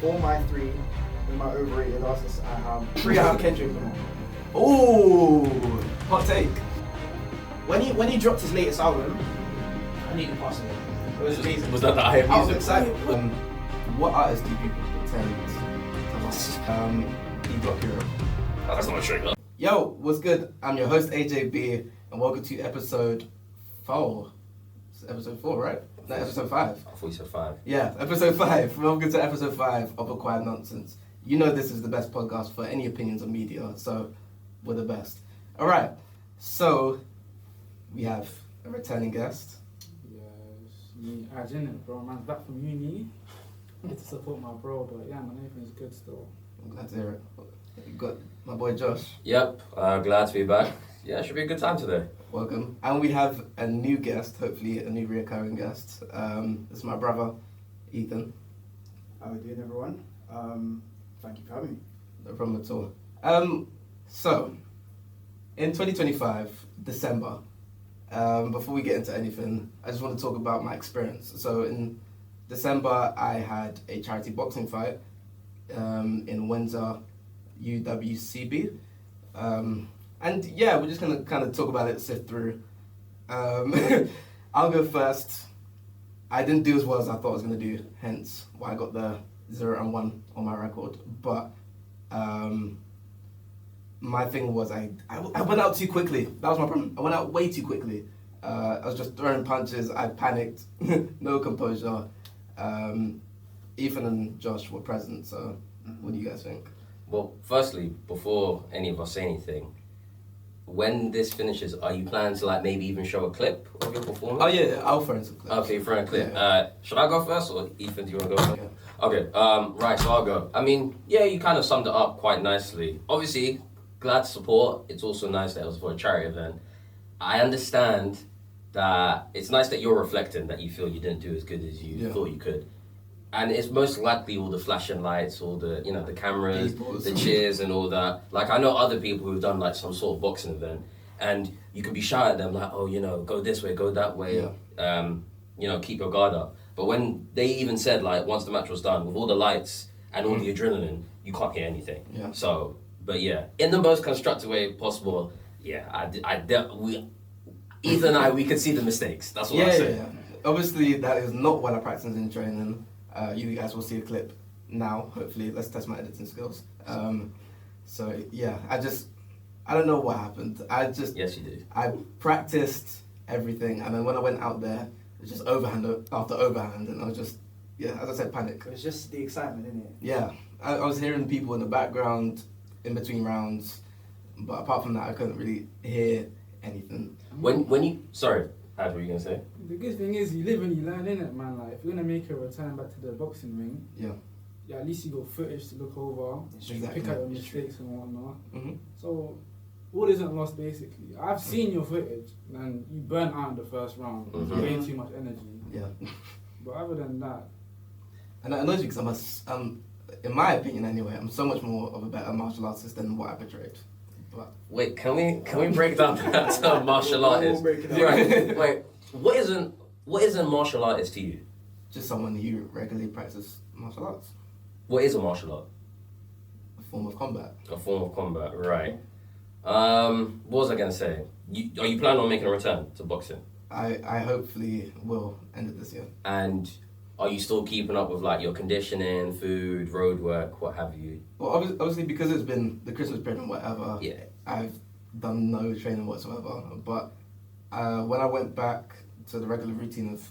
for my 3 in my overrated artists, I have 3 out of Kendrick Lamar. Ooh, hot take. When he dropped his latest album, I knew he passed away. It was amazing. Was that the IM I was music? excited. What artists do people pretend to like? E-Block Hero. Oh, that's not a trigger. Yo, what's good? I'm your host AJB, and welcome to episode 4. It's episode 4, right? No, episode 5. I thought you said 5. Yeah, episode 5. Welcome to episode 5 of Acquired Nonsense. You know this is the best podcast for any opinions on media, so we're the best. All right, so we have a returning guest. Yes, me, Ajin, bro. Man's back from uni. Get to support my bro, but yeah, man, everything's good still. I'm glad to hear it. You got my boy Josh. Yep, glad to be back. Yeah, it should be a good time today. Welcome. And we have a new guest, hopefully a new reoccurring guest. This is my brother, Ethan. How are we doing, everyone? Thank you for having me. No problem at all. So, in 2025, December, before we get into anything, I just want to talk about my experience. So in December, I had a charity boxing fight in Windsor, UWCB. And yeah, we're just going to kind of talk about it, sift through. I'll go first. I didn't do as well as I thought I was going to do, hence why I got the 0-1 on my record. But my thing was I went out too quickly. That was my problem. I went out way too quickly. I was just throwing punches. I panicked. No composure. Ethan and Josh were present, so what do you guys think? Well, firstly, before any of us say anything, when this finishes, are you planning to like maybe even show a clip of your performance? Oh yeah, I'll throw in some clips. Okay, throw in a clip. Yeah. Should I go first or Ethan, do you want to go first? Yeah. Okay, right, so I'll go. I mean, yeah, you kind of summed it up quite nicely. Obviously, glad to support. It's also nice that it was for a charity event. I understand that it's nice that you're reflecting that you feel you didn't do as good as you thought you could. And it's most likely all the flashing lights, all the, you know, the cameras, the cheers and all that. Like, I know other people who've done like some sort of boxing event and you can be shy at them like, oh, you know, go this way, go that way, you know, keep your guard up. But when they even said like, once the match was done, with all the lights and all the adrenaline, you can't hear anything. Yeah. So, but yeah, in the most constructive way possible, yeah, Ethan and I, we could see the mistakes. That's what I say. Yeah. Obviously, that is not what I practice in training. You guys will see a clip now, hopefully. Let's test my editing skills. So, yeah, I don't know what happened. Yes, you did. I practiced everything, and then when I went out there, it was just overhand after overhand, and I was just, yeah, as I said, panic. It's just the excitement, isn't it? Yeah, I was hearing people in the background in between rounds, but apart from that, I couldn't really hear anything. When you, sorry, what were you going to say? The good thing is you live and you learn, innit, man? Like, if you're gonna make a return back to the boxing ring, yeah, at least you got footage to look over, pick out your mistakes and whatnot. Mm-hmm. So, all isn't lost basically. I've seen your footage and you burnt out in the first round. Way too much energy. Yeah. But other than that, and that annoys me because in my opinion anyway, I'm so much more of a better martial artist than what I portrayed. But wait, can we break down that term martial artist? Right. Wait, what is a martial artist to you? Just someone who regularly practices martial arts. What is a martial art? A form of combat. A form of combat, right. What was I gonna say? Are you planning on making a return to boxing? I hopefully will end it this year. And are you still keeping up with like your conditioning, food, road work, what have you? Well, obviously because it's been the Christmas period and whatever, Yeah. I've done no training whatsoever. But when I went back to the regular routine of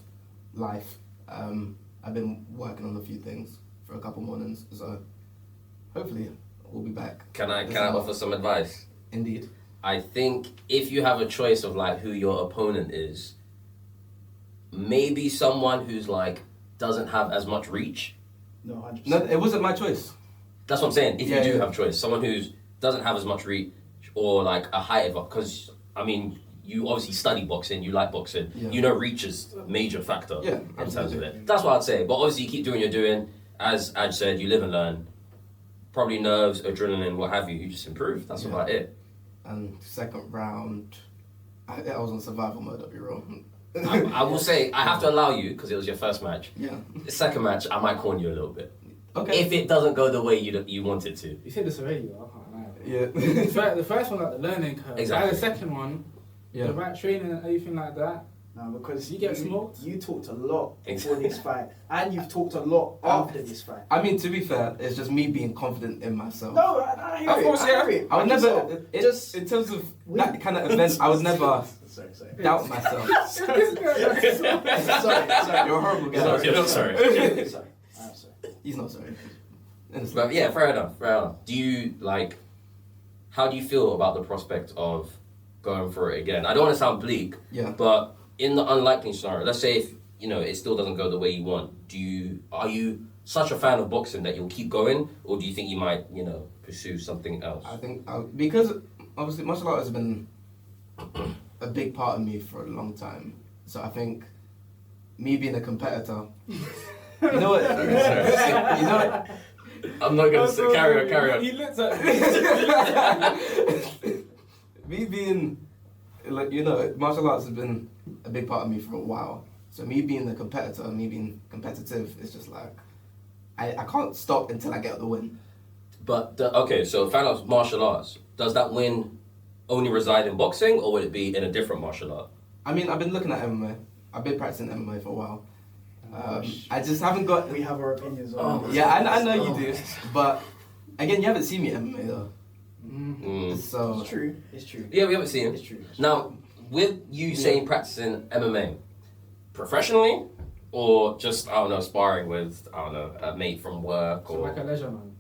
life, I've been working on a few things for a couple mornings. So hopefully we'll be back. Can I offer some advice? Indeed. I think if you have a choice of like who your opponent is, maybe someone who's like doesn't have as much reach. No, 100%. No, it wasn't my choice. That's what I'm saying. If you do Yeah. have choice, someone who doesn't have as much reach or like a height of, because I mean, you obviously study boxing, you like boxing, you know reach is a major factor in terms of it. That's what I'd say. But obviously you keep doing what you're doing. As Aj said, you live and learn. Probably nerves, adrenaline, what have you, you just improve. That's about it. And second round, I was on survival mode, I'll be real. I will say, I have to allow you, because it was your first match. Yeah. The second match, I might corner you a little bit. Okay. If it doesn't go the way you want it to. You said this already, though, I can't lie. Yeah. The first one, like the learning curve. Exactly. Like the second one, the right training and everything like that. No, because You get smoked. You talked a lot before this fight, and you've talked a lot after this fight. I mean, to be fair, it's just me being confident in myself. No, I hear Of it. course, I yeah. hear it. I would Just- never, just in terms of that kind of event, I would never sorry. doubt myself. sorry. You're a horrible guy. You're not sorry. Sorry. I'm sorry. He's not sorry. Honestly. But yeah, fair enough. Do you how do you feel about the prospect of going for it again? I don't want to sound bleak, Yeah. but in the unlikely scenario, let's say if it still doesn't go the way you want, are you such a fan of boxing that you'll keep going, or do you think you might pursue something else? I think because obviously martial art has been a big part of me for a long time. So I think me being a competitor, you know what? You know what? I'm not gonna say carry on. He looks at me. Me being martial arts has been a big part of me for a while. So me being the competitor, me being competitive, is just like I can't stop until I get the win. But so fan of martial arts, does that win only reside in boxing, or would it be in a different martial art? I mean, I've been looking at MMA. I've been practicing MMA for a while. I just haven't got. We have our opinions on it. Yeah, I know you do, but again, you haven't seen me at MMA though. Mm. So It's true. Yeah, we haven't seen him. It's true. Now, with you saying practicing MMA, professionally, or just sparring with a mate from work, So or like a leisure man.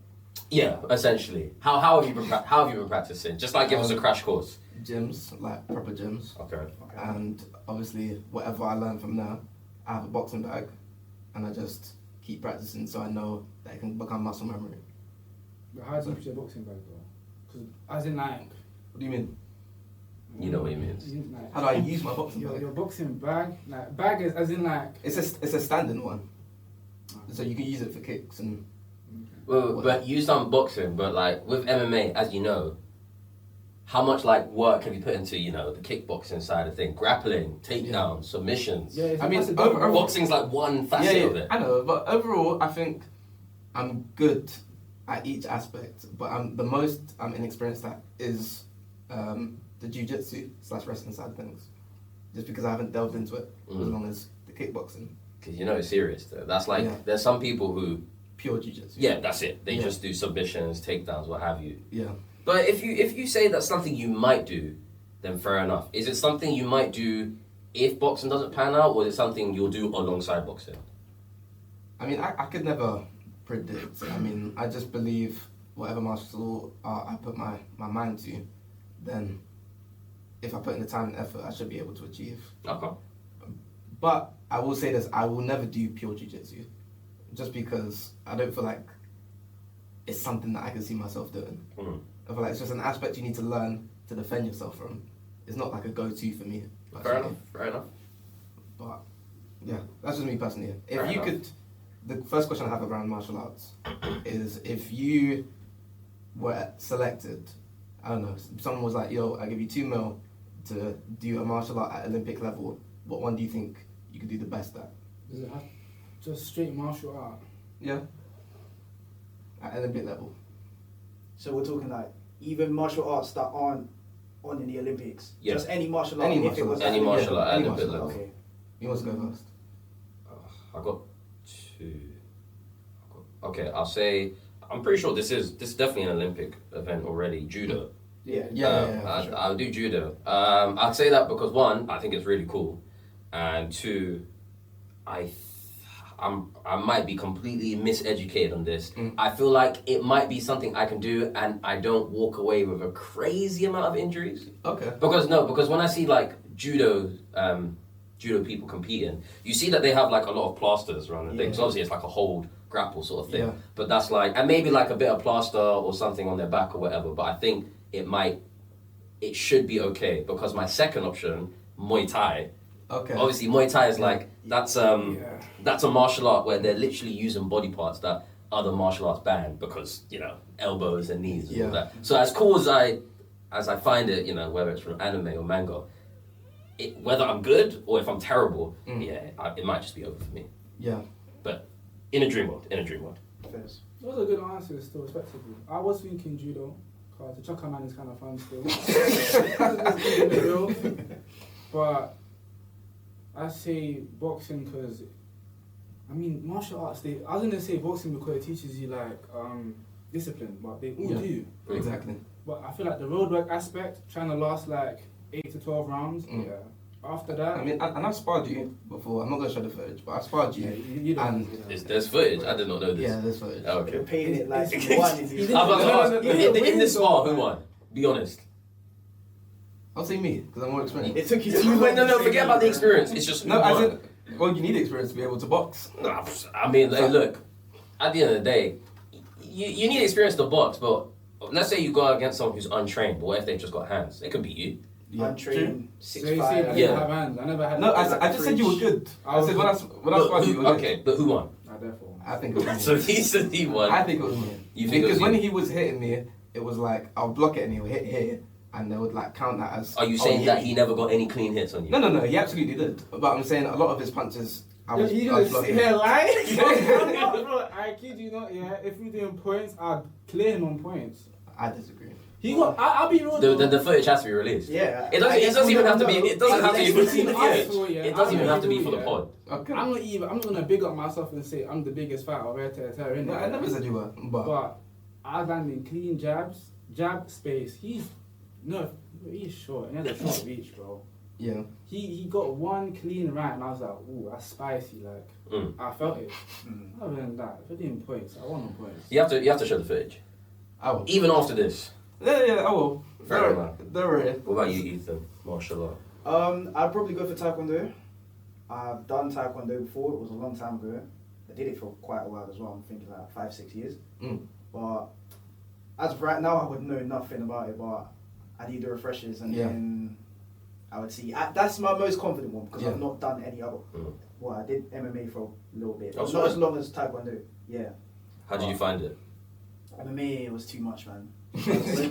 yeah, essentially. How have you been practicing? Just give us a crash course. gyms, like proper gyms, Okay. and obviously whatever I learn from there, I have a boxing bag, and I just keep practicing so I know that it can become muscle memory. But how deep is your boxing bag though? Because as in like. What do you mean? You know what he means. Like, How do I use my boxing your bag? boxing bag, like bag is as in like. It's a standing one, so you can use it for kicks and. Well, but you've done boxing, but with MMA, as you know, how much work have you put into the kickboxing side of things, grappling, takedowns, submissions? Yeah, I mean, boxing's one facet of it. I know, but overall, I think I'm good at each aspect. But the most I'm inexperienced at is the jiu-jitsu / wrestling side of things, just because I haven't delved into it as long as the kickboxing. Because it's serious though. That's Yeah. There's some people who Pure jiu-jitsu. yeah, that's it. They Yeah. just do submissions, takedowns, what have you. Yeah. But if you say that's something you might do, then fair enough. Is it something you might do if boxing doesn't pan out, or is it something you'll do alongside boxing? I mean, I could never predict. I mean, I just believe whatever martial art I put my mind to, then if I put in the time and effort, I should be able to achieve. Okay. But I will say this, I will never do pure jiu-jitsu, just because I don't feel like it's something that I can see myself doing. I feel like it's just an aspect you need to learn to defend yourself from. It's not like a go-to for me. Fair enough. But yeah, that's just me personally. Fair If you enough. could, the first question I have around martial arts is if you were selected, I don't know, someone was like, yo, I give you $2 million to do a martial art at Olympic level, what one do you think you could do the best at? Does it have just straight martial art? Yeah. At Olympic level. So we're talking even martial arts that aren't on in the Olympics. Yeah. Just any martial art. Any if martial it was art. Any at martial art at Any Olympic martial level. Okay. You want to go first? I got two. Okay, I'll say I'm pretty sure this is definitely an Olympic event already. Judo. Yeah. Yeah, sure. I'll do judo. I'd say that because one, I think it's really cool, and two, I might be completely miseducated on this. I feel like it might be something I can do, and I don't walk away with a crazy amount of injuries. Okay. Because when I see judo people competing, you see that they have a lot of plasters around the thing. So obviously it's like a hold grapple sort of thing. Yeah. But that's and maybe a bit of plaster or something on their back or whatever. But I think it should be okay, because my second option, Muay Thai. Okay. Obviously Muay Thai is that's a martial art where they're literally using body parts that other martial arts ban, because elbows and knees and all that. So as cool as I find it, whether it's from anime or manga, whether I'm good or if I'm terrible, it might just be over for me. Yeah. But in a dream world. First. Those are good answers still, respectively. I was thinking judo, because the Chaka man is kind of fun still. But I say boxing because, I mean, martial arts, I was going to say boxing because it teaches you like discipline, but they all do. Exactly. But I feel like the road work aspect, trying to last like 8 to 12 rounds, yeah. After that, I mean, and I've sparred you before. I'm not gonna show the footage, but I've sparred you. Yeah, you don't. There's footage. I did not know this. Yeah, there's footage. Oh, okay. You're paying it like you won. I was about to ask, in this spar, who won? Be honest. I'll say me because I'm more experienced. It took you too long. Wait, no, to say forget me, about the bro. experience. It's just No, who I won. said, well, you need experience to be able to box. No, I mean, like, look. At the end of the day, you need experience to box, but let's say you go against someone who's untrained. But what if they've just got hands? It could be you. Untrained, So 6'5". you say I Yeah. didn't have hands. I never had. No, hands. I just said you were good. I said when I sparred you, you were good. Okay, but who won? Therefore. I think it was me. So he said he won. I think it was me. You think it was because when you? he was hitting me, it was like I'll block it and he'll hit here, and they would like count that as. Are you oh, saying that he never got any clean hits on you? No, he absolutely did. But I'm saying a lot of his punches, I was You blocking. sit here lying? I'm not, bro. I kid you not. Yeah, if we're doing points, I'd clear him on points. I disagree. He got. I'll be real. though. The footage has to be released. Yeah. It doesn't even have to be. It doesn't have to be for It's the between footage. us four, yeah. It doesn't even have to be I'm for the not pod. Okay. I'm not gonna big up myself and say I'm the biggest fighter of in No, I never said you were, But I landing clean jab space. He's short. He has a short reach, bro. yeah. He got one clean right, and I was like, ooh, that's spicy. Like I felt it. Other than that, if I didn't points, I won on points. You have to show the footage. I will. Even after this. Yeah, I will. Fair enough. Don't worry. What about you, Ethan? Martial art. I'd probably go for Taekwondo. I've done Taekwondo before. It was a long time ago. I did it for quite a while as well. I'm thinking like 5-6 years. But as of right now, I would know nothing about it. But I need the refreshers, and then I would see. That's my most confident one because I've not done any other. Well, I did MMA for a little bit, but not as long as Taekwondo. Yeah. How did you find it? MMA was too much, man.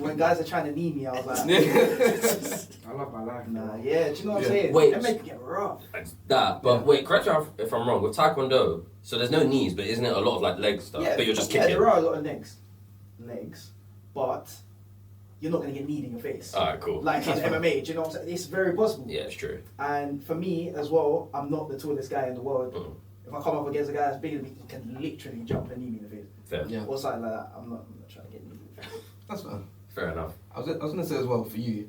when guys are trying to knee me, I was like, I love my life. nah, yeah. Do you know what I'm saying? Wait. That make it get rough. But wait, correct me if I'm wrong. With Taekwondo, so there's no knees, but isn't it a lot of like leg stuff? But you're just kicking. Yeah, there are a lot of legs, but you're not gonna get kneed in your face. Alright, cool. Like in MMA, do you know what I'm saying? It's very possible. Yeah, it's true. And for me as well, I'm not the tallest guy in the world. If I come up against a guy that's bigger than me, he can literally jump and knee me in the face. Fair. Yeah. Or something like that. I'm not trying to get kneed in the face. That's fine. Fair enough. I was gonna say as well for you,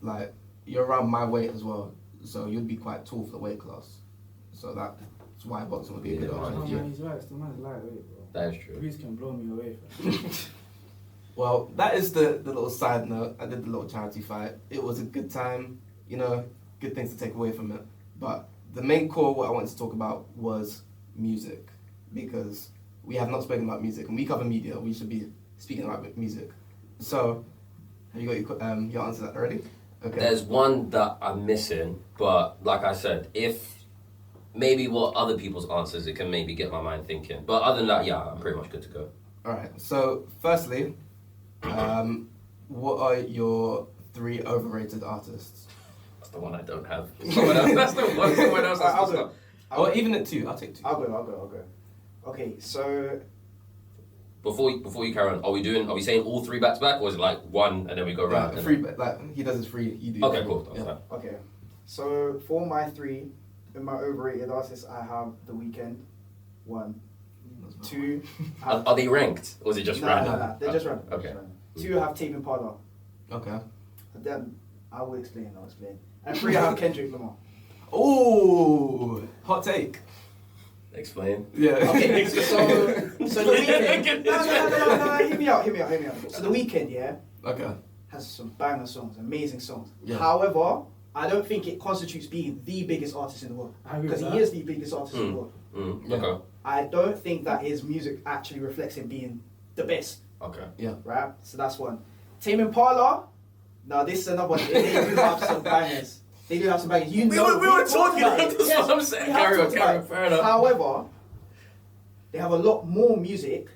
like you're around my weight as well, so you'd be quite tall for the weight class. So that's why boxing would be a good Yeah, Oh, option. man, he's right. Still, man's lightweight, bro. That is true. Breeze can blow me away. Fam. Well, that is the little side note. I did the little charity fight. It was a good time, you know, good things to take away from it. But the main core, what I wanted to talk about was music, because we have not spoken about music, and we cover media. We should be speaking about music. So, have you got your answer that already? Okay. There's one that I'm missing, but like I said, if maybe what other people's answers, it can maybe get my mind thinking. But other than that, yeah, I'm pretty much good to go. All right. So, firstly, what are your 3 overrated artists? That's the one I don't have. Someone else. That's the one. Someone else has I'll to go. start. Or even at 2. I'll take 2. I'll go. Okay, so Before you carry on, are we saying all 3 back to back, or is it like one and then we go round? and Free, like he does his free. You do. Okay, free. cool. That's Yeah. fine. okay, so for my 3, in my overrated artists, I have The Weeknd. 1, 2. Are they ranked, or is it just random? No, they're just random. Okay. 2, I have Tame Impala. Okay. Then I will explain. And 3, I have Kendrick Lamar. Oh, hot take. Explain. Yeah. Okay, so The Weeknd. No, hear me out. So The Weeknd, yeah, Okay. has some banger songs, amazing songs. Yeah. However, I don't think it constitutes being the biggest artist in the world. I agree Because with he that. is the biggest artist in the world. Yeah. Okay. I don't think that his music actually reflects him being the best, Okay. Yeah. right? So that's one. Tame Impala, now this is another one. They do have some bangers. They do have some bangers. You know, we were talking about about it. this. Yes, What I'm saying. we have Carry on, talked about it. fair enough. However, they have a lot more music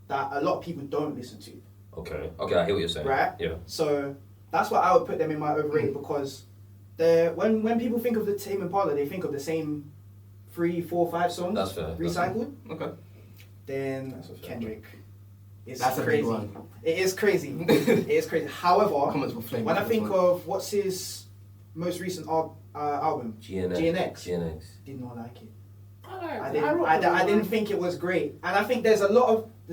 that a lot of people don't listen to, Okay, I hear what you're saying. right? Yeah. So that's why I would put them in my overrated because when people think of the Tame Impala, they think of the same 3, 4, 5 songs That's fair. recycled. Okay. then That's a fair Kendrick. It's That's a big crazy. one. It is crazy. It is crazy. However, Comments will flame when I out think this one. of what's his most recent album, GNX. did not like it. I I didn't think it was great, and I think there's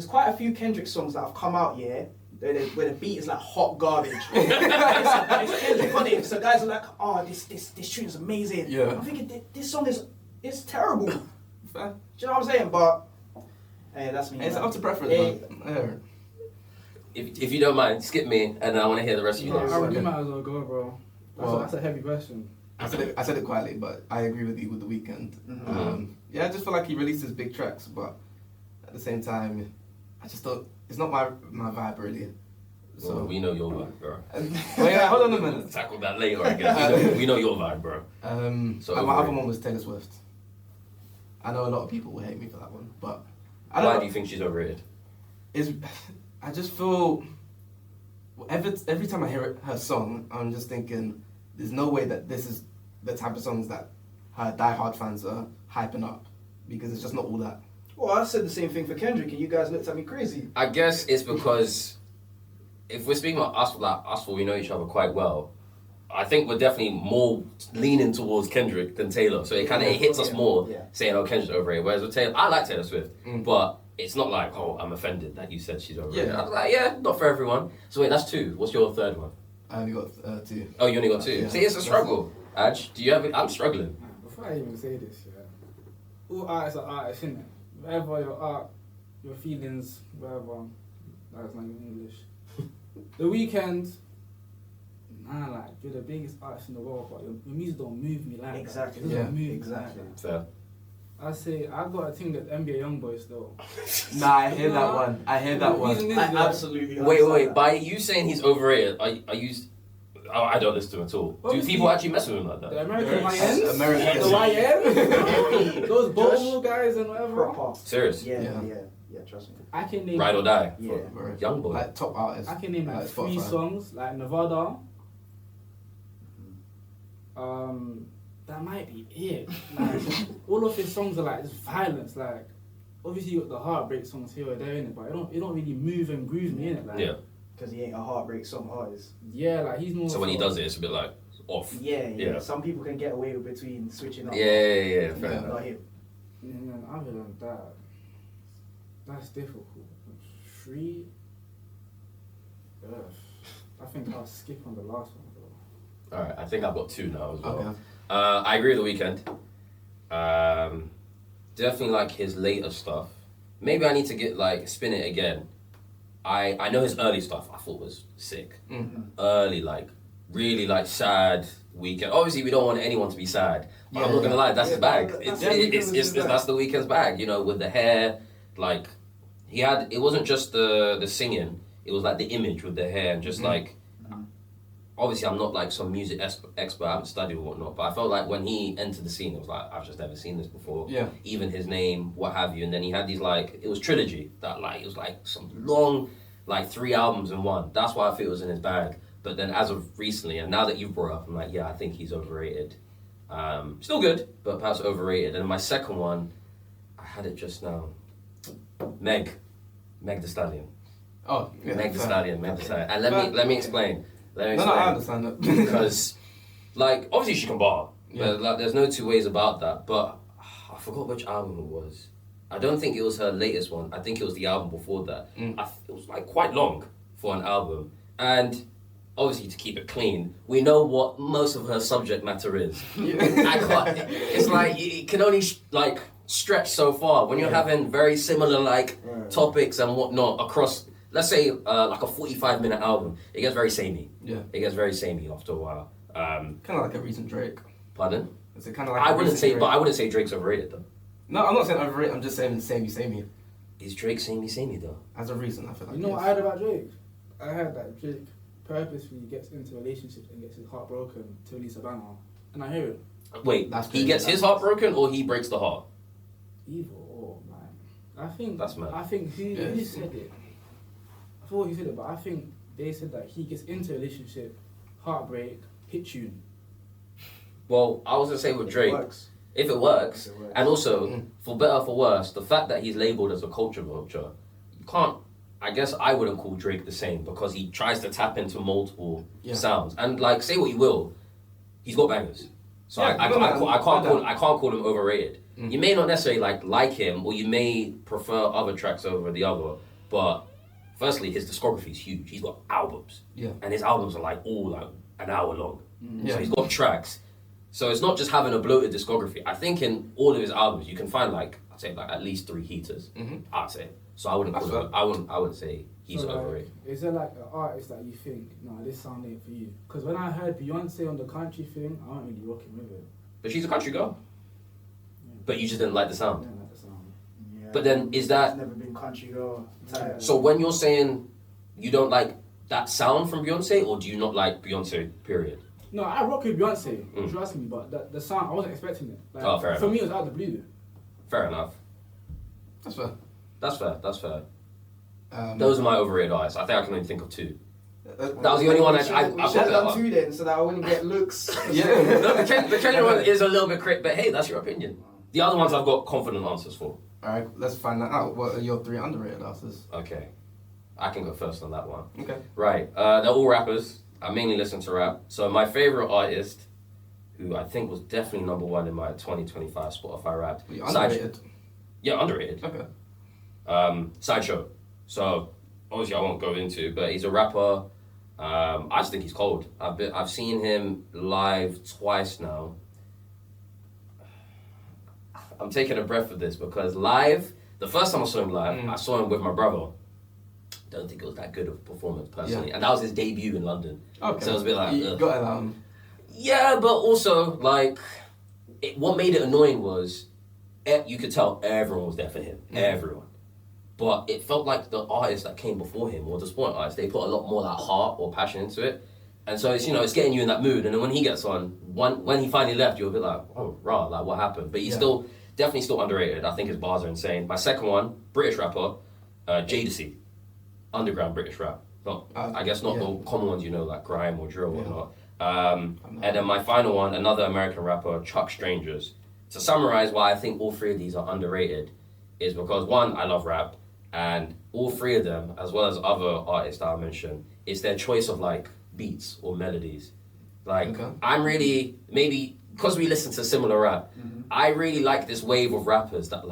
quite a few Kendrick songs that have come out, where the beat is like hot garbage. it's Kendrick on it, so guys are like, oh, this tune is amazing. Yeah. I'm thinking this song is terrible. Do Fair. you know what I'm saying? But hey, that's me. It's man. up to preference, Yeah. man. If you don't mind, skip me, and I want to hear the rest of you Yeah, guys. you might as well go, bro. That's a heavy question. I said it quietly, but I agree with you with The Weeknd. Yeah, I just feel like he releases big tracks, but at the same time, I just don't. It's not my vibe really. So Well, we know your vibe, bro. Wait, hold on a minute. Tackle that later, I guess. We know your vibe, bro. So my other overrated. one was Taylor Swift. I know a lot of people will hate me for that one, but Why do you think she's overrated? I just feel every time I hear her song, I'm just thinking, there's no way that this is the type of songs that her diehard fans are hyping up, because it's just not all that. Well, I said the same thing for Kendrick, and you guys looked at me crazy. I guess it's because if we're speaking about us four, we know each other quite well. I think we're definitely more leaning towards Kendrick than Taylor, so it kind of hits us more saying, "Oh, Kendrick's overrated." Whereas with Taylor, I like Taylor Swift, but it's not like, "Oh, I'm offended that you said she's overrated." Yeah. I was like, "Yeah, not for everyone." So wait, that's two. What's your third one? I only got 2. Oh, you only got 2. Yeah. See, it's a struggle. Aj, do you have it? I'm struggling. Before I even say this, all artists are artists, innit? Whatever your art, your feelings, whatever. That's not even English. The Weeknd, like, you're the biggest artist in the world, but your music don't move me like Exactly. that. It doesn't Yeah, move me exactly. like that. Fair. I say, I got a thing that NBA Youngboy still. Nah, I hear that one. I hear that The one. reason is, I yeah, absolutely Wait. understand that. By you saying he's overrated, are you? Oh, I don't listen to him at all. Do Obviously, people actually mess with him like the that? American Yes. YNs, American the YNs, Josh, those Baltimore guys and whatever. proper. Serious? Yeah, trust me. I can name Ride or die. Yeah. Bro. Young boy. Like top artists. I can name like 3 Spotify. songs, like Nevada. That might be it. Like, all of his songs are like just violence. Like, obviously you got the heartbreak songs here or there in it, but it don't really move and groove me in it. Like, Yeah. Because he ain't a heartbreak song artist. yeah, like he's more. So when he does it, it's a bit like off. Yeah. Some people can get away with between switching up. Yeah. Fair Yeah, enough. not him. And then other than that, that's difficult. 3. Ugh. I think I'll skip on the last one though. All right. I think I've got 2 now as well. Okay. I agree with The Weeknd. Definitely like his later stuff. Maybe I need to spin it again. I know his early stuff I thought was sick. Early, really sad Weeknd. Obviously we don't want anyone to be sad. But I'm not gonna lie, that's his bag. That's The Weeknd's bag, with the hair, it wasn't just the singing, it was like the image with the hair and just obviously I'm not some music expert, I haven't studied or whatnot, but I felt like when he entered the scene, it was like, I've just never seen this before. Yeah. Even his name, what have you, and then he had these it was trilogy, that it was some long, 3 albums in one. That's why I feel it was in his bag. But then as of recently, and now that you've brought it up, I'm like, yeah, I think he's overrated. Still good, but perhaps overrated. And my second one, I had it just now. Meg Thee Stallion. Oh, yeah. Meg Thee fair. Stallion. And let me explain. No, I understand that. Because, obviously she can bar. Yeah. But, there's no two ways about that. But I forgot which album it was. I don't think it was her latest one. I think it was the album before that. It was quite long for an album. And obviously to keep it clean, we know what most of her subject matter is. It's it can only stretch so far. When you're having very similar topics and whatnot across, let's say a 45-minute album, it gets very samey. Yeah. It gets very samey after a while. Kind of like a recent Drake. Pardon? Is it kind of like I a wouldn't recent say, Drake? but I wouldn't say Drake's overrated though. No, I'm not saying overrated. I'm just saying samey. Is Drake samey though? As a reason, I feel like. You know what I heard about Drake? I heard that Drake purposely gets into relationships and gets his heart broken to release a banger. And I hear it. Wait, That's he crazy. gets his heart broken or he breaks the heart? Either or, man. I think That's mad. I think who Yes. said it? I forgot who said it, but I think they said that he gets into a relationship, heartbreak, hit tune. Well, I was gonna say with It Drake, works. If it works, If it works. and also for better or for worse, the fact that he's labeled as a culture vulture, you can't. I guess I wouldn't call Drake the same because he tries to tap into multiple sounds and like say what you will, he's got bangers. So I can't call him overrated. You may not necessarily like him, or you may prefer other tracks over the other. But firstly, his discography is huge. He's got albums, and his albums are like all like an hour long. So he's got tracks. So it's not just having a bloated discography. I think in all of his albums, you can find I'd say at least 3 heaters. I'd say. So I wouldn't call him. I wouldn't say he's overrated. Is there like an artist that you think, no, this sound ain't for you? Because when I heard Beyonce on the country thing, I wasn't really rocking with it. But she's a country girl. But you just didn't like the sound. I didn't like the sound. Yeah. But then is that... It's never been country girl type. So when you're saying you don't like that sound from Beyonce, or do you not like Beyonce, period? No, I rock with Beyonce, trust me, but the sound, I wasn't expecting it. Like, fair for enough. me, it was out of the blue. Fair enough. That's fair. That's fair. Those are my overrated artists. I think I can only think of 2. That was the only one I should have done 2 then, so that I wouldn't get looks. No, the Kendrick one is a little bit crit, but hey, that's your opinion. The other ones I've got confident answers for. Alright, let's find that out. What are your 3 underrated artists? Okay. I can go first on that one. Okay. Right. They're all rappers. I mainly listen to rap. So my favorite artist, who I think was definitely number 1 in my 2025 Spotify Wrapped. Underrated? Yeah, underrated. Okay. Sideshow. So obviously I won't go into, but he's a rapper. I just think he's cold. I've seen him live twice now. I'm taking a breath for this because live, the first time I saw him live, I saw him with my brother. Don't think it was that good of a performance personally, and that was his debut in London. Okay. So it was a bit like, you got it out. yeah, but also what made it annoying was you could tell everyone was there for him, everyone. But it felt like the artists that came before him, or the sport artists, they put a lot more heart or passion into it. And so it's getting you in that mood. And then when he gets on, when he finally left, you're a bit like, oh, rah, what happened? But he's definitely still underrated. I think his bars are insane. My second one, British rapper, Jadesy. Underground British rap. I guess not the common ones like grime or drill or whatnot. And then my final one, another American rapper, Chuck Strangers. To summarize why I think all 3 of these are underrated is because 1, I love rap. And all 3 of them, as well as other artists that I mentioned, it's their choice of beats or melodies. I'm really, maybe because we listen to similar rap, I really like this wave of rappers that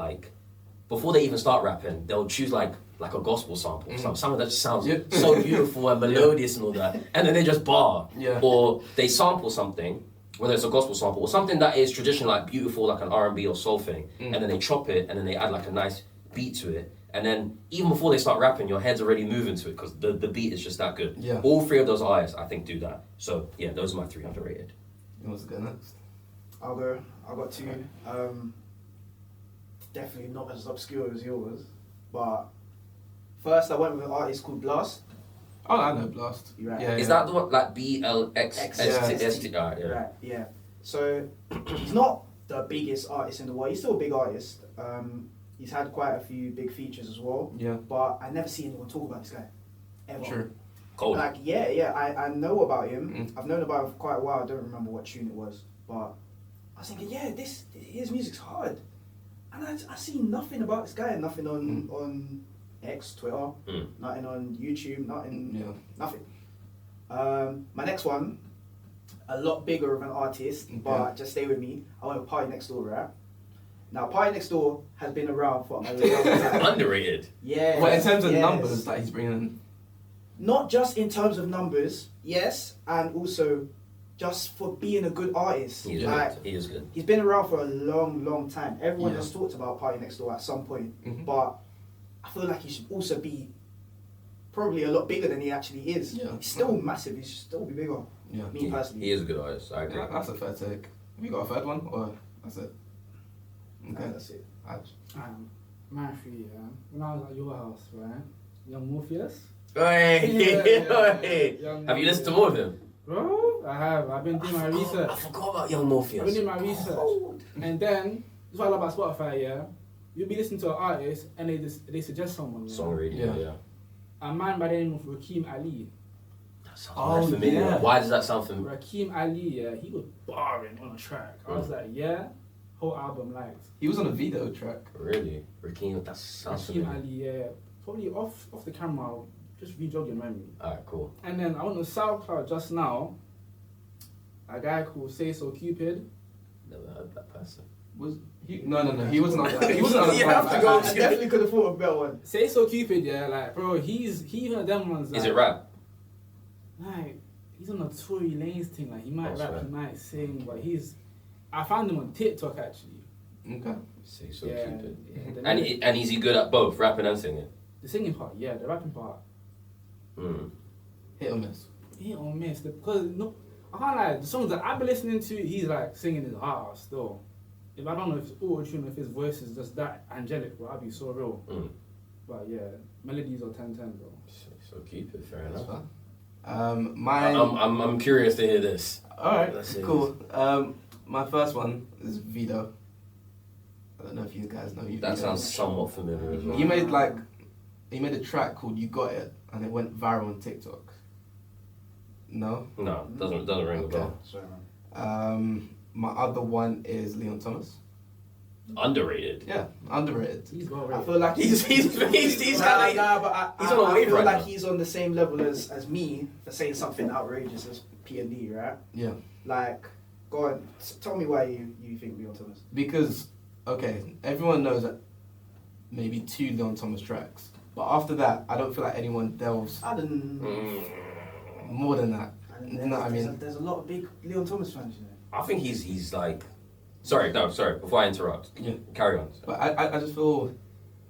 before they even start rapping, they'll choose like a gospel sample, something that just sounds so beautiful and melodious and all that, and then they just bar, or they sample something, whether it's a gospel sample or something that is traditional, beautiful, like an R&B or soul thing, and then they chop it, and then they add a nice beat to it, and then even before they start rapping, your head's already moving to it because the beat is just that good. Yeah. All 3 of those artists, I think, do that. So yeah, those are my 3 underrated. You want to go next? I'll go. I've got 2. Definitely not as obscure as yours, but first I went with an artist called Blast. Oh, I know Blast. You're right. Yeah, is that the one BLXST? Right, yeah. So he's not the biggest artist in the world. He's still a big artist. He's had quite a few big features as well. Yeah. But I never see anyone talk about this guy, ever. Sure. Cold. I know about him. I've known about him for quite a while. I don't remember what tune it was, but I was thinking, his music's hard. And I see nothing about this guy, nothing on X, Twitter, nothing on YouTube, nothing. My next one, a lot bigger of an artist, but just stay with me. I went with Party Next Door, right? Now, Party Next Door has been around for a long time. Underrated. Yeah. Well, in terms of numbers that he's bringing in. Not just in terms of numbers, yes, and also just for being a good artist. He is good. He's been around for a long, long time. Everyone has talked about Party Next Door at some point, but I feel like he should also be probably a lot bigger than he actually is. Yeah. He's still massive. He should still be bigger. Yeah. Me personally. He is a good artist. I agree. Yeah, that's a fair take. Have you got a third one, or that's it? Okay, that's it. My 3, when I was at your house, right? Young Morpheus. Hey. Have you listened to more of him? Bro, I have. I've been doing my research. I forgot about Young Morpheus. I've been doing my research. And then, that's what I love about Spotify, yeah? You'll be listening to an artist and they suggest someone. Yeah? Song radio, yeah. A man by the name of Rakim Ali. That sounds familiar. Yeah. Why does that sound familiar? Rakim Ali, yeah, he was barring on a track. I was like, yeah. whole album liked. He was on a video track. Really? Rakim, that sounds Hakeem familiar. Ali, yeah. Probably off the camera, just re-jog your memory. Alright, cool. And then I went on SoundCloud just now. A guy called Say So Cupid. Never heard that person. Was he? No. He wasn't on that. He wasn't on You that. have to go. I definitely could have thought of a better one. Say So Cupid, yeah, like bro, he even them ones. Like, Is it rap? Like he's on the Tory Lanez thing. Like he might That's rap, right. he might sing, but he's. I found him on TikTok actually. Okay. Say so Yeah, Cupid. yeah, And is he good at both, rapping and singing? the singing part, yeah, the rapping part. Mm. Hit or miss. Hit or miss, because no, I can't lie. The songs that I've been listening to, he's like singing his heart out still. If I don't know if it's auto tune, if his voice is just that angelic, bro, I'd be so real. Mm. But yeah, melodies are 10-10 though. So Cupid, fair That's enough. fine. My. I'm curious to hear this. All right. Let's see. Cool. My first one is Vito. I don't know if you guys know you. That sounds somewhat familiar as well. He made a track called "You Got It" and it went viral on TikTok. No. No, doesn't ring a Okay. bell. Sorry, man. My other one is Leon Thomas. Underrated. Yeah, underrated. He's well I rated. feel like He's he's kinda but he's on a I wave feel right like now. he's on the same level as me for saying something outrageous as P&D, right? Yeah, Like, go on, tell me why you think Leon Thomas. because okay, everyone knows that maybe 2 Leon Thomas tracks, but after that, I don't feel like anyone delves I don't. more than that. And You know what I mean? There's a lot of big Leon Thomas fans, you know. I think he's like. Sorry. Before I interrupt, Yeah. carry on. But I just feel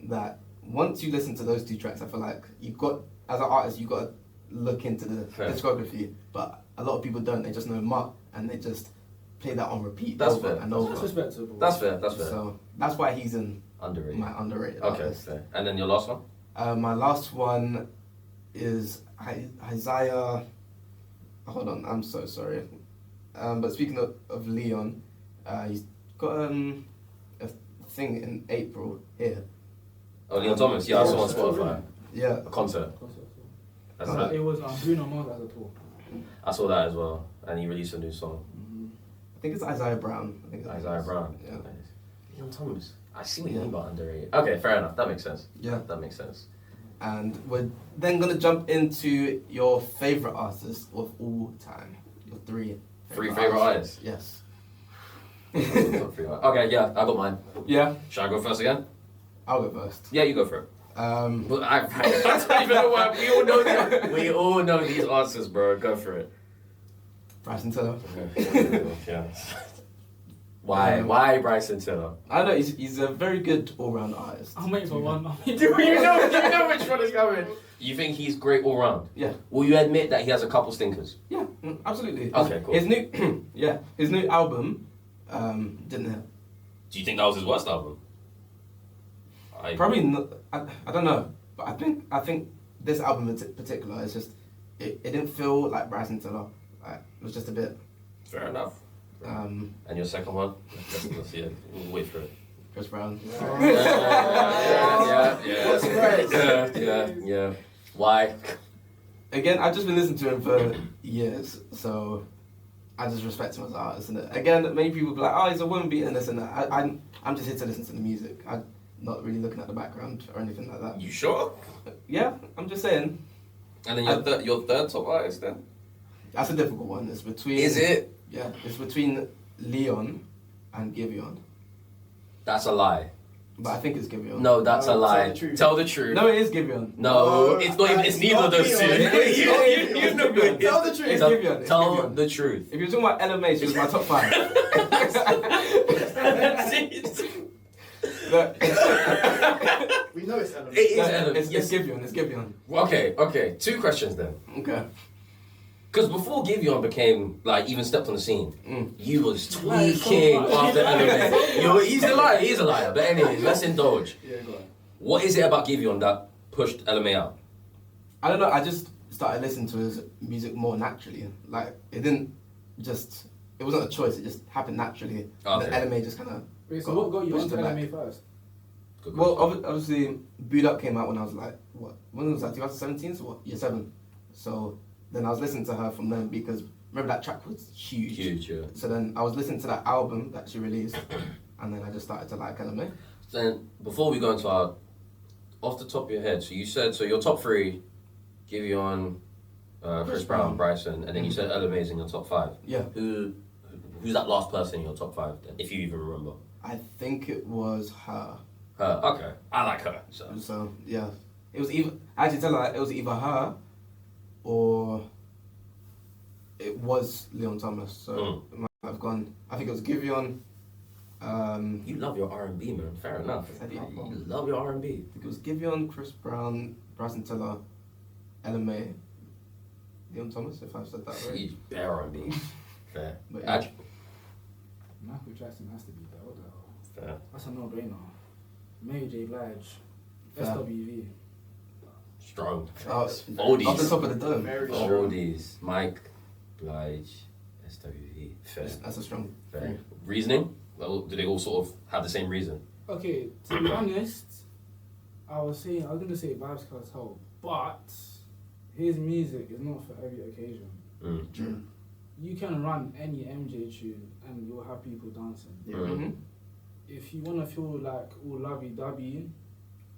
that once you listen to those 2 tracks, I feel like as an artist, you got to look into the Fair. discography. But a lot of people don't. They just know Mutt and they just play that on repeat That's over fair. and That's over. respectable. That's fair. So that's why he's in Underrated. my underrated Okay, artist. fair. And then your last one? My last one is Isaiah. Hold on, I'm so sorry. But speaking of Leon, he's got a thing in April here. Oh, Leon Thomas. Yeah, I saw on Yeah. Spotify. Yeah, A concert. That's that. It was Bruno Mars as a tour. I saw that as well. And he released a new song. I think it's Isaiah Brown. I think it's Isaiah Brown. Yeah. Leon Thomas. I see what you Yeah. mean by underrated. Okay, fair enough. That makes sense. Yeah. That makes sense. And we're then gonna jump into your favorite artists of all time. Your 3 Three favorite artists? Yes. Okay, yeah, I got mine. Yeah, Should I go first again? I'll go first. Yeah, you go for it. Um, I don't even know why. We all know that. We all know these answers, bro. Go for it. Bryson Tiller. Yeah. Why? Why Bryson Tiller? I know he's a very good all-round artist. I'm waiting for one. Do you know which one is coming? You think he's great all round? Yeah. Will you admit that he has a couple stinkers? Yeah, absolutely. Okay, cool. His new, his new album didn't hit. Do you think that was his worst album? Probably not. I don't know, but I think this album in particular is just it didn't feel like Bryson Tiller. Like, it was just a bit. Fair enough. And your second one? Let's see it. We'll wait for it. Chris Brown. Yeah. Why? Again, I've just been listening to him for years, so I just respect him as an artist. And again, many people be like, "Oh, he's a woman beater," and this and that. I'm just here to listen to the music. I'm not really looking at the background or anything like that. You sure? Yeah, I'm just saying. And then your third top artist then? That's a difficult one. It's between. Is it? Yeah, it's between Leon and Giveon. That's a lie. But I think it's Giveon. No, that's a Tell lie. the truth. Tell the truth. No, it is Giveon. No, it's not even. It's neither of those two. You know it. Tell the truth. It's Giveon. It's Tell Giveon. the truth. If you're talking about LMA, she was my top 5. But, We know it's Ellen. It is no, Ellen. it's Yes. Giveon. It's Giveon. Okay. 2 questions then. Okay. Because before Giveon became, like, even stepped on the scene, you was Liar so tweaking much. after LMA. He's a liar. He's a liar. But anyways, let's indulge. Yeah, go on. What is it about Giveon that pushed LMA out? I don't know. I just started listening to his music more naturally. Like it didn't just. It wasn't a choice. It just happened naturally. Okay. The LMA just kind of. Wait, so what got you pushed into it back. LMA first? Good Well, question. obviously, Boot Up came out when I was like, what? When was that? 2017? So what? Year 7. So then I was listening to her from then because remember that track was huge. Huge, yeah. So then I was listening to that album that she released, and then I just started to like LMA. Then before we go into our, off the top of your head, so you said so your top three, Giveon, Chris Brown, Bryson, and then you said LMA's in your top five. Yeah. Who's that last person in your top five then, if you even remember? I think it was her. Her. Okay, I like her. So yeah, it was either I actually tell her it was either her, or it was Leon Thomas. So it might have gone. I think it was Giveon. You love your R&B, man. Fair enough. You love your R&B. I think it was Giveon, Chris Brown, Bryson Tiller, LMA, Leon Thomas, if I've said that right. He's bare R&B. Fair. But Yeah. Michael Jackson has to be there. What the hell? Fair. That's a no-brainer. Mary J. Blige, Fair. SWV. Strong. Oldies. Off the top of the dome. Very Oldies. Mike, Blige, SWV. Fair. That's a strong. Fair. Reasoning? Well, do they all sort of have the same reason? Okay, to be honest, I was gonna say Vibes Cartel, but his music is not for every occasion. Mm. You can run any MJ tune and you'll have people dancing. Yeah. Mm-hmm. If you wanna feel like all lovey-dovey,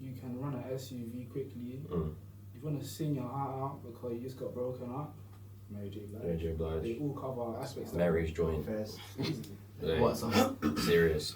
you can run an SUV quickly. Mm. If you wanna sing your heart out because you just got broken up, Mary J. Blige. Mary J. Blige. They all cover aspects. Mary's joint. First. Yeah. What song? Serious.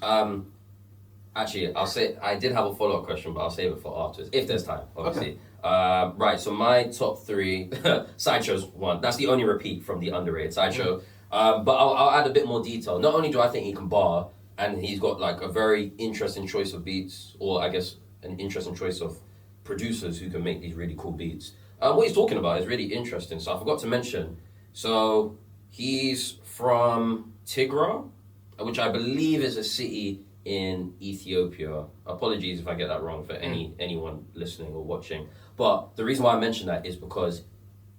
Actually, I'll say I did have a follow-up question, but I'll save it for afterwards if there's time. Obviously. Right. So my top three, Sideshow's one. That's the only repeat from the underrated Sideshow. But I'll add a bit more detail. Not only do I think he can bar, and he's got like a very interesting choice of beats, or I guess an interesting choice of producers who can make these really cool beats. What he's talking about is really interesting. So I forgot to mention. So he's from Tigray, which I believe is a city in Ethiopia. Apologies if I get that wrong for anyone listening or watching. But the reason why I mention that is because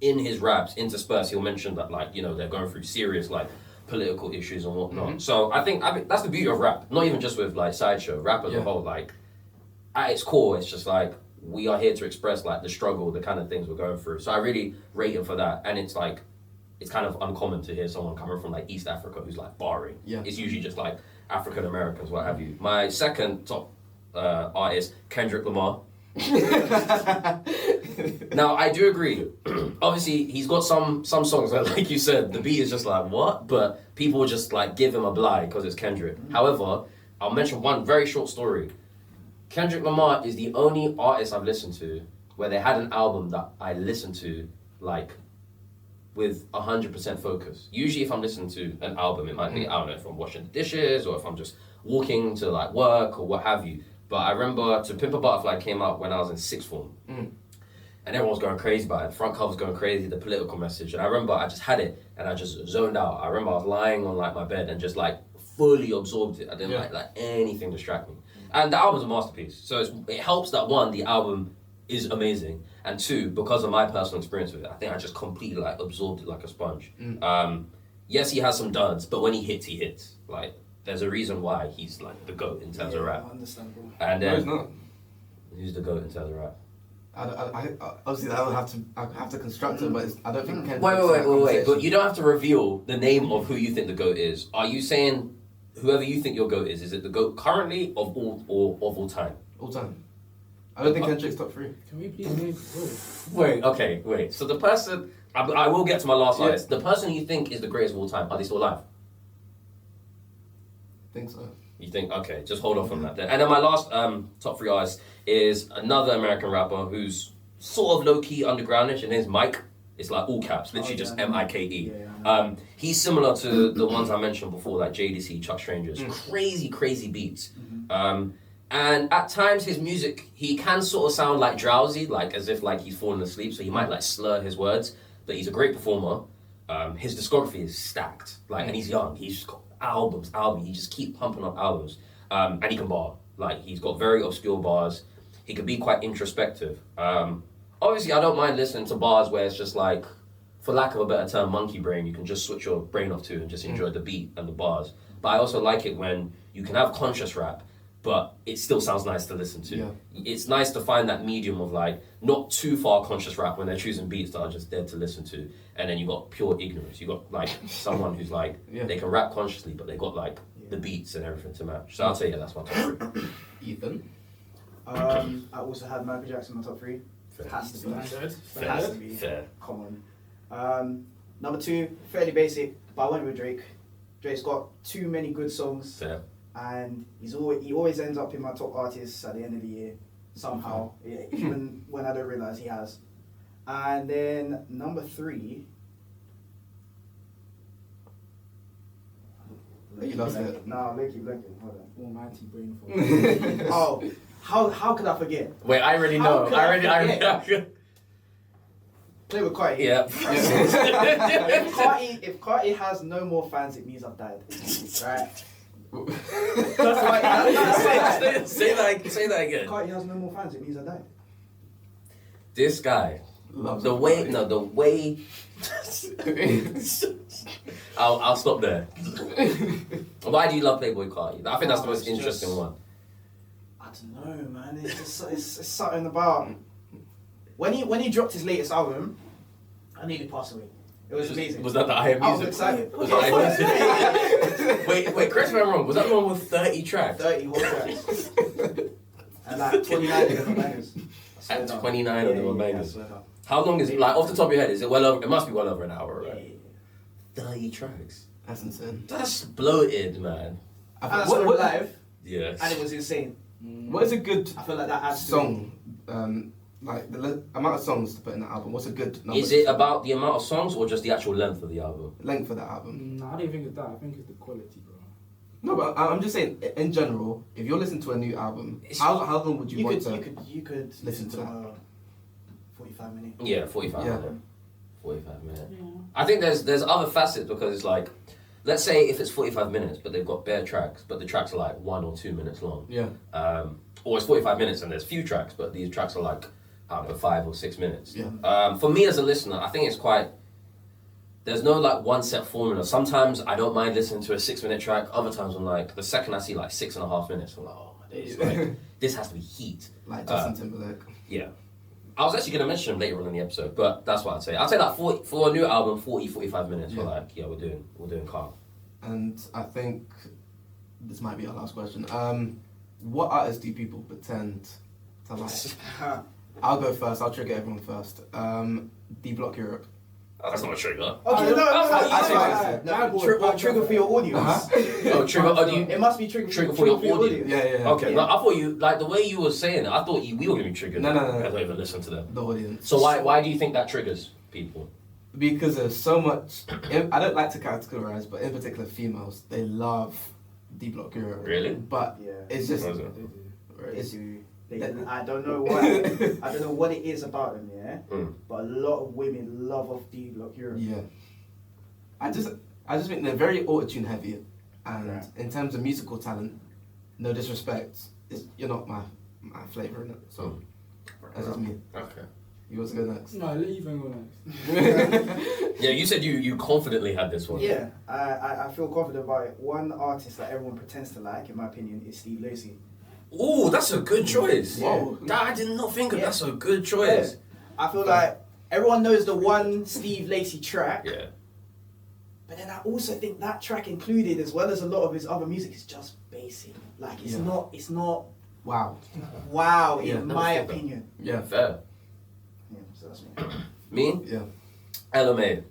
in his raps, interspersed, he'll mention that like, you know, they're going through serious like political issues and whatnot. Mm-hmm. So I think that's the beauty of rap. Not even just with like Sideshow, rap as a whole, like at its core, it's just like we are here to express like the struggle, the kind of things we're going through. So I really rate him for that. And it's like, it's kind of uncommon to hear someone coming from like East Africa who's like barring. Yeah. It's usually just like African Americans, what have you. My second top artist, Kendrick Lamar. Now I do agree. Obviously, he's got some songs that, like you said, the beat is just like what, but people just like give him a blight because it's Kendrick. However, I'll mention one very short story. Kendrick Lamar is the only artist I've listened to where they had an album that I listened to like with 100% focus. Usually if I'm listening to an album, it might be, I don't know, if I'm washing the dishes or if I'm just walking to like work or what have you. But I remember To Pimp a Butterfly came out when I was in sixth form. And everyone was going crazy about it. The front cover was going crazy, the political message. And I remember I just had it and I just zoned out. I remember I was lying on like my bed and just like fully absorbed it. I didn't like anything distract me. And the album's a masterpiece. So it helps that one, the album is amazing, and two, because of my personal experience with it, I think I just completely like absorbed it like a sponge. Yes, he has some duds, but when he hits. Like, there's a reason why he's like the GOAT in terms of rap. Understandable. And No, he's not. Who's the GOAT in terms of rap? I obviously I have to construct it, but I don't think. Wait. But you don't have to reveal the name of who you think the GOAT is. Are you saying whoever you think your GOAT is it the GOAT currently of all time? All time. I don't think Kendrick's top three. Can we please name Wait. So the person, I will get to my last artist. The person you think is the greatest of all time, are they still alive? I think so. You think, okay, just hold off on that then. And then my last top three artist is another American rapper who's sort of low-key undergroundish, and his Mike. It's like all caps, literally just M-I-K-E. He's similar to the ones I mentioned before, like JDC, Chuck Strangers. Crazy beats. And at times his music, he can sort of sound like drowsy, like as if like he's falling asleep, so he might like slur his words, but he's a great performer. His discography is stacked, like, and he's young. He's just got albums. He just keep pumping up albums. And he can bar. Like, he's got very obscure bars. He can be quite introspective. Obviously, I don't mind listening to bars where it's just like, for lack of a better term, monkey brain, you can just switch your brain off to and just enjoy the beat and the bars. But I also like it when you can have conscious rap, but it still sounds nice to listen to. Yeah. It's nice to find that medium of like, not too far conscious rap when they're choosing beats that are just dead to listen to. And then you got pure ignorance. You got like someone who's like, they can rap consciously, but they got like the beats and everything to match. So I'll say that's my top 3. Ethan. I also had Michael Jackson in my top 3. Fair. Has to be. Fair. Has to be. Fair. Come on. Number 2, fairly basic, but I went with Drake. Drake's got too many good songs, Fair. and he always ends up in my top artists at the end of the year somehow, even when I don't realize he has. And then number 3. You lost it. No, keep looking. Hold on. Almighty brain fog. Oh, how could I forget? Wait, I already How know. could I I already. Play with Carti. Yeah. If Carti has no more fans, it means I've died. Right? Say that again. If Carti has no more fans, it means I died. This guy. Loves The way. I'll stop there. Why do you love Playboy Carti? I think that's the most interesting one. I don't know, man. It's just it's something about when he dropped his latest album. I nearly passed away. It was amazing. Was that the I Am I was Music? excited. Was that I Am Music? Wait, correct me if I'm wrong. Was that the one with 30 tracks? 30 whole tracks. And like 29 of them were bangers. I swear And down. 29 of them were bangers. I swear down. How long is it? Like off the top of your head, is it well over? It must be well over an hour, Yeah, right? 30 tracks. That's insane. That's bloated, man. And I saw it live, Yes. and it was insane. What is a good I feel like that adds to song? Like the amount of songs to put in the album. What's a good number? Is it about the amount of songs or just the actual length of the album? length of the album? No, I don't think it's that. I think it's the quality, bro. No, but I'm just saying, in general, if you're listening to a new album, how long would you want to? You could listen to that? 45 minutes. Yeah, 45 Yeah. minutes. 45 minutes. Yeah. I think there's other facets because it's like, let's say if it's 45 minutes, but they've got bare tracks, but the tracks are like 1 or 2 minutes long. Yeah. Or it's 45 minutes and there's few tracks, but these tracks are like, I don't know, 5 or 6 minutes. Yeah. For me as a listener, I think it's quite, there's no like one set formula. Sometimes I don't mind listening to a 6-minute track. Other times I'm like, the second I see like 6.5 minutes, I'm like, oh my days, like, this has to be heat. Like Justin Timberlake. Yeah. I was actually going to mention him later on in the episode, but that's what I'd say. I'd say like 40, for a new album, 45 minutes. Yeah. We're like, yeah, we're doing calm. And I think this might be our last question. What artists do people pretend to like? I'll go first. I'll trigger everyone first. D-Block Europe. Oh, that's not a trigger. Okay, I trigger for your audience. Oh, trigger. Oh, do you, It must be trigger for your audience. Yeah. Okay, no, I thought you, like the way you were saying it, I thought we were going to be triggered. No. I don't even listen to them. The audience. So why do you think that triggers people? Because there's so much. I don't like to categorize, but in particular, females they love D-Block Europe. Really? But Yeah. it's just. They do. It's, I don't know what I don't know what it is about them, yeah. Mm. But a lot of women love off D-Block Europe. yeah. I just think they're very auto-tune heavy, and Right. in terms of musical talent, no disrespect, you're not my flavor in it. So that's just me. Okay. You want to go next? No, let Ethan go next. Yeah, you said you confidently had this one. Yeah, I feel confident about it. One artist that everyone pretends to like, in my opinion, is Steve Lacy. Ooh, that's a good choice. Whoa. I did not think of Yeah. that's a good choice. I feel like everyone knows the one Steve Lacy track, Yeah. but then I also think that track included, as well as a lot of his other music, is just basic. Like it's Yeah. not Wow. wow Yeah, in never my thought that. opinion. Yeah, fair. Yeah, so that's me. Me? Yeah. LMA.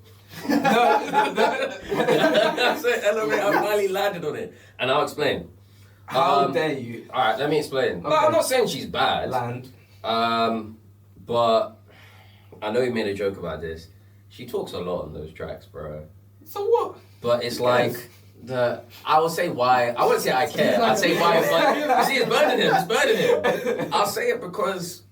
I said LMA, I finally landed on it. And I'll explain. How dare you Alright, let me explain. No, Okay. I'm not saying she's bad. land? But I know you made a joke about this. She talks a lot on those tracks, bro. So what? But it's like I will say why. I wouldn't say I care. I'd say why, but you see, it's burning him. It's burning him. I'll say it because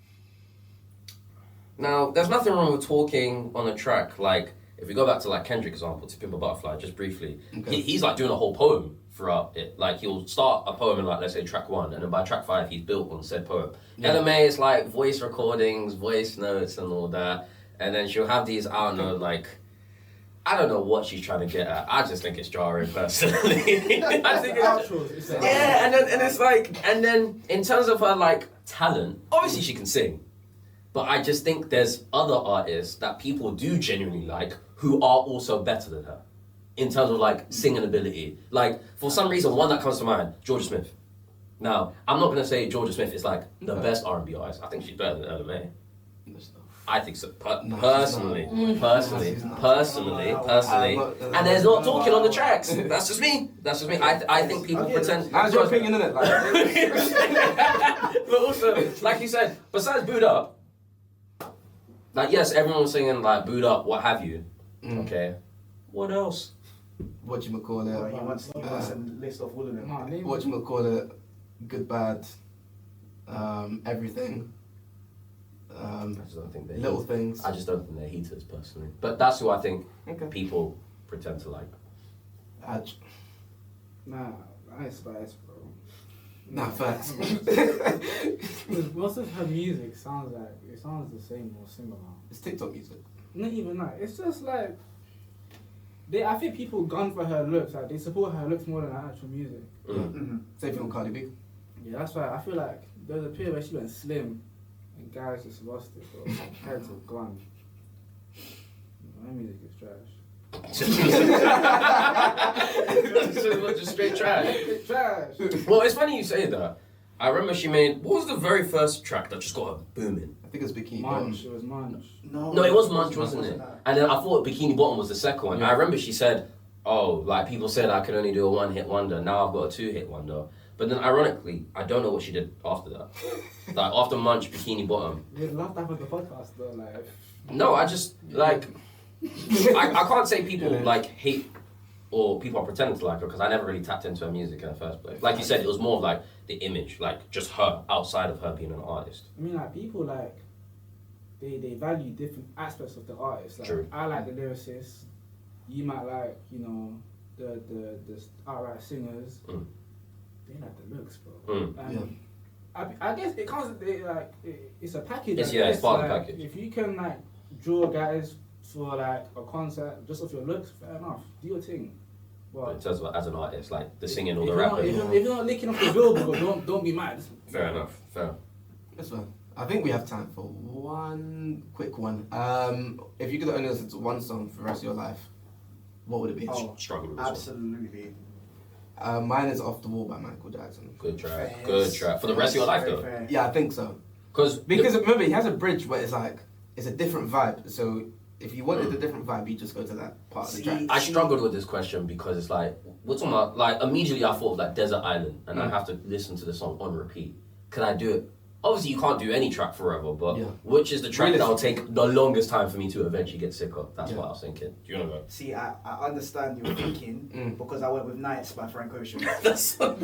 now there's nothing wrong with talking on a track. Like if we go back to like Kendrick example, to Pimp a Butterfly, just briefly, Okay. he's like doing a whole poem throughout it. Like he'll start a poem in like let's say track 1, and then by track 5 he's built on said poem. Yeah. LMA is like voice recordings, voice notes, and all that, and then she'll have these I don't know like. I don't know what she's trying to get at. I just think it's jarring personally. I think it's, yeah, and it's like, and then in terms of her like talent, obviously she can sing, but I just think there's other artists that people do genuinely like who are also better than her. in terms of like singing ability. Like for some reason, one that comes to mind, Georgia Smith. Now, I'm not gonna say Georgia Smith is like the best R&B artist. I think she's better than Ella May. I think so. Personally, and there's not talking on the tracks. That's just me. I think people pretend. How's your opinion in it? But also, like you said, besides Boo'd Up, like yes, everyone was singing like Boo'd Up, what have you. Okay, what else? What you call He it? wants a list of all of them. What you call it? Good, bad, everything. I just don't think they're Little things. I just don't think they're heaters personally. But that's who I think Okay. people pretend to like. Nah, Ice Spice, bro. Nah, facts. Most of her music sounds the same or similar. It's TikTok music. Not even that. It's just like I think people gun for her looks. Like they support her looks more than her actual music. Same thing with Cardi B. Yeah, that's why I feel like there was a period where she went slim, and guys just lost it. Bro. Heads have gone. My music is trash. Just straight trash. It's trash. Well, it's funny you say that. I remember she made. What was the very first track that just got her booming? I think it's Bikini Munch. It was Munch. No, it was Munch, wasn't it? And then I thought Bikini Bottom was the second one. Yeah. I remember she said, "Oh, like people said I could only do a one-hit wonder. Now I've got a two-hit wonder." But then, ironically, I don't know what she did after that. Like after Munch, Bikini Bottom. We'd love that for the podcast though. Like. No, I just like. I can't say people like hate or people are pretending to like her because I never really tapped into her music in the first place. Like you said, it was more of like the image, like just her outside of her being an artist. I mean, like people like they value different aspects of the artist. Like, True. I like the lyricists. You might like the outright singers. They like the looks, bro. And I guess it comes it's a package. It's part of the package. If you can like draw guys for like a concert just off your looks, fair enough. Do your thing. But in terms of as an artist, like the singing or if the you're not- rapping. if you're not licking off the billboard, don't be mad. Fair enough. Fair. That's fine. I think we have time for one quick one. If you could only listen to one song for the rest of your life, what would it be? Oh, Struggle with this one. absolutely. Mine is Off the Wall by Michael Jackson. Good track. Fair. Good track. For the rest of your life, Very though. fair. Yeah, I think so. Because Because remember, he has a bridge where it's like, it's a different vibe. So if you wanted a different vibe, you just go to that part of the track. I struggled with this question because it's like, we're talking about, like, immediately I thought of like Desert Island and I have to listen to the song on repeat. Could I do it? Obviously, you can't do any track forever, but which is the track that'll take the longest time for me to eventually get sick of? That's what I was thinking. Do you know what I mean? See, I understand your thinking because I went with Nights by Frank Ocean. That's right?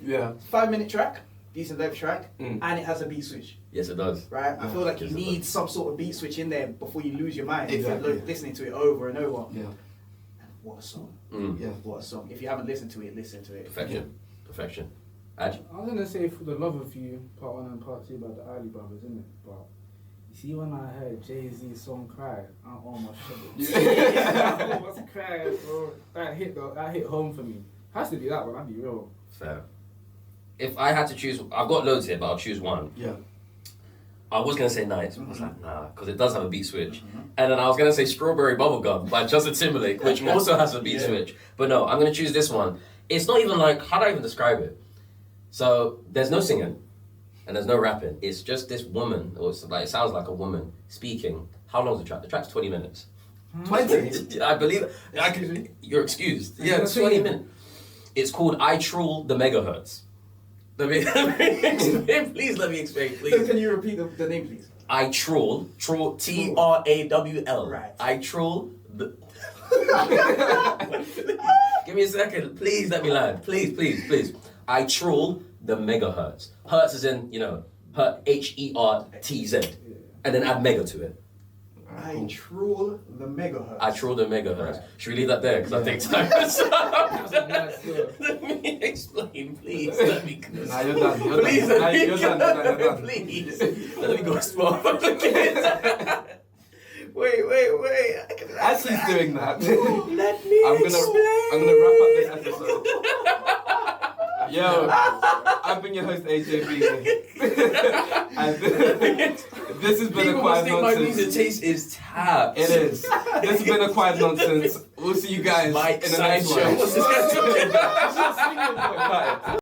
Yeah. 5-minute track, decent length track, and it has a beat switch. Yes, it does. Right? I feel like you Yes, it need does. some sort of beat switch in there before you lose your mind. Exactly. If you're listening to it over and over. Yeah. What a song. Yeah. What a song. If you haven't listened to it, listen to it. Perfection. Aj? I was gonna say For the Love of You, part 1 and part 2 by the Ali Brothers, isn't it? But you see, when I heard Jay-Z's song "Cry," I almost shut it. I almost cried, bro. That hit home for me. Has to be that one. I'll be real. Fair. If I had to choose, I've got loads here, but I'll choose one. Yeah. I was going to say Nights, but I was like, nah, because it does have a beat switch. And then I was going to say Strawberry Bubblegum by Justin Timberlake, which also has a beat switch. But no, I'm going to choose this one. It's not even like, how do I even describe it? So, there's no singing, and there's no rapping. It's just this woman, or it's like, it sounds like a woman, speaking. How long is the track? The track's 20 minutes. 20? I believe, you're excused. Yeah, it's 20 minutes. It's called I Troll the Megahertz. Let me explain, please let me explain, please. Can you repeat the name, please? I troll, T-R-A-W-L. Right. I troll the... Give me a second, please let me land. Please. I troll the megahertz. Hertz is in, H-E-R-T-Z. And then add mega to it. I troll the megahertz. I troll the megahertz. Should we leave that there? Because I think time is up. Let me explain, please. Let me... Nah, you're done. Please, let me You're done. Please. Let me go small for the kids. Wait. As he's doing that, Let me I'm gonna wrap up this episode. Yo, I've been your host AJB, and this has been People a must quiet think my music nonsense. taste is tapped. It is. This has been a quiet nonsense. We'll see you guys Mike in the next Sideshow. one. What's this guy talking about? Cut it.